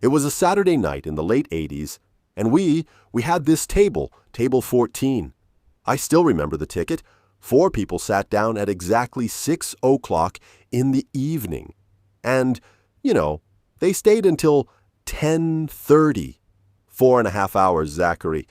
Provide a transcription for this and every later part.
It was a Saturday night in the late 80s, and we had this table, table 14. I still remember the ticket. 4 people sat down at exactly 6 o'clock in the evening. And, they stayed until 10:30. 4.5 hours, Zachary.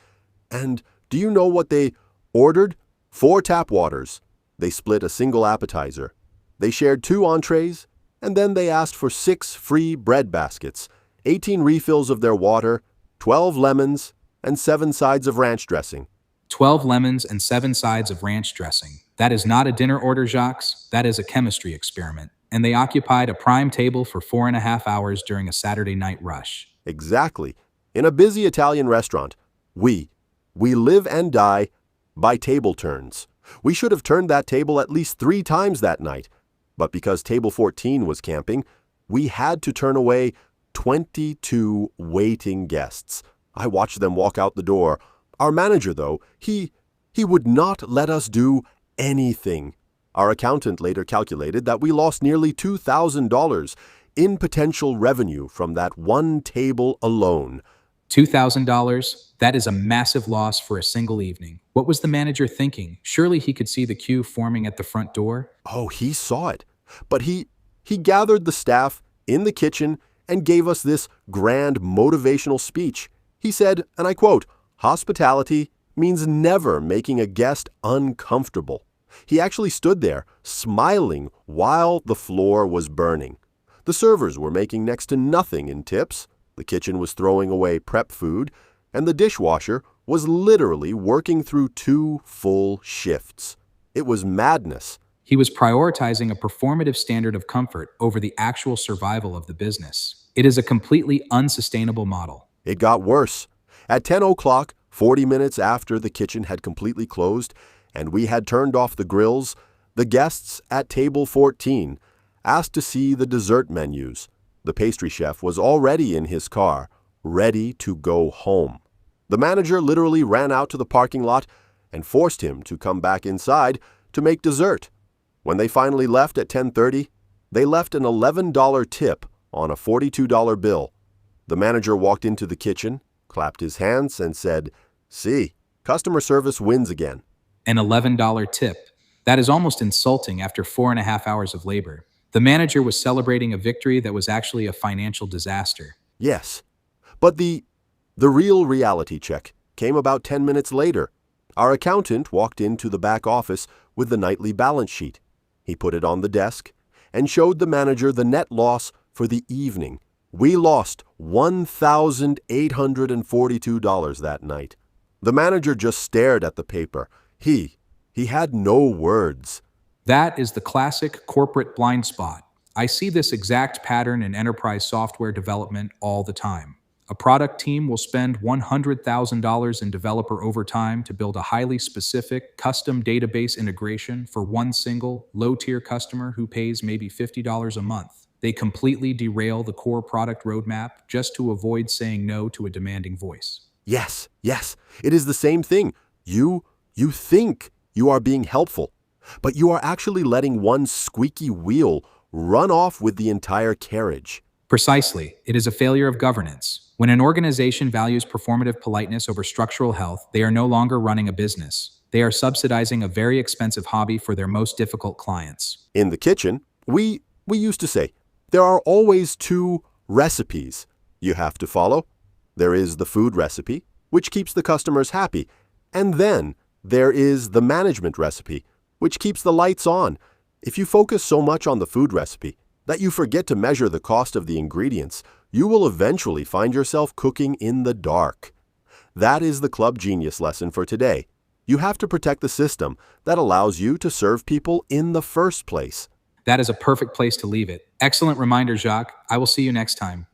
And do you know what they ordered? 4 tap waters. They split a single appetizer. They shared 2 entrees, and then they asked for 6 free bread baskets, 18 refills of their water, 12 lemons, and 7 sides of ranch dressing. 12 lemons and 7 sides of ranch dressing. That is not a dinner order, Jacques. That is a chemistry experiment. And they occupied a prime table for 4.5 hours during a Saturday night rush. Exactly. In a busy Italian restaurant, we live and die by table turns. We should have turned that table at least 3 times that night. But because table 14 was camping, we had to turn away 22 waiting guests. I watched them walk out the door. Our manager, though, he would not let us do anything. Our accountant later calculated that we lost nearly $2,000 in potential revenue from that one table alone. $2,000? That is a massive loss for a single evening. What was the manager thinking? Surely he could see the queue forming at the front door? Oh, he saw it. But he gathered the staff in the kitchen and gave us this grand motivational speech. He said, and I quote, "Hospitality means never making a guest uncomfortable." He actually stood there, smiling while the floor was burning. The servers were making next to nothing in tips. The kitchen was throwing away prep food, and the dishwasher was literally working through 2 full shifts. It was madness. He was prioritizing a performative standard of comfort over the actual survival of the business. It is a completely unsustainable model. It got worse. At 10 o'clock, 40 minutes after the kitchen had completely closed and we had turned off the grills, the guests at table 14 asked to see the dessert menus. The pastry chef was already in his car, ready to go home. The manager literally ran out to the parking lot and forced him to come back inside to make dessert. When they finally left at 10:30, they left an $11 tip on a $42 bill. The manager walked into the kitchen, clapped his hands, and said, "See, customer service wins again." An $11 tip. That is almost insulting after 4.5 hours of labor. The manager was celebrating a victory that was actually a financial disaster. Yes, but the real reality check came about 10 minutes later. Our accountant walked into the back office with the nightly balance sheet. He put it on the desk and showed the manager the net loss for the evening. We lost $1,842 that night. The manager just stared at the paper. He had no words. That is the classic corporate blind spot. I see this exact pattern in enterprise software development all the time. A product team will spend $100,000 in developer overtime to build a highly specific, custom database integration for one single, low-tier customer who pays maybe $50 a month. They completely derail the core product roadmap just to avoid saying no to a demanding voice. Yes, it is the same thing. You think you are being helpful, but you are actually letting one squeaky wheel run off with the entire carriage. Precisely. It is a failure of governance. When an organization values performative politeness over structural health, they are no longer running a business. They are subsidizing a very expensive hobby for their most difficult clients. In the kitchen, we used to say, there are always 2 recipes you have to follow. There is the food recipe, which keeps the customers happy, and then there is the management recipe, which keeps the lights on. If you focus so much on the food recipe that you forget to measure the cost of the ingredients, you will eventually find yourself cooking in the dark. That is the Club Genius lesson for today. You have to protect the system that allows you to serve people in the first place. That is a perfect place to leave it. Excellent reminder, Jacques. I will see you next time.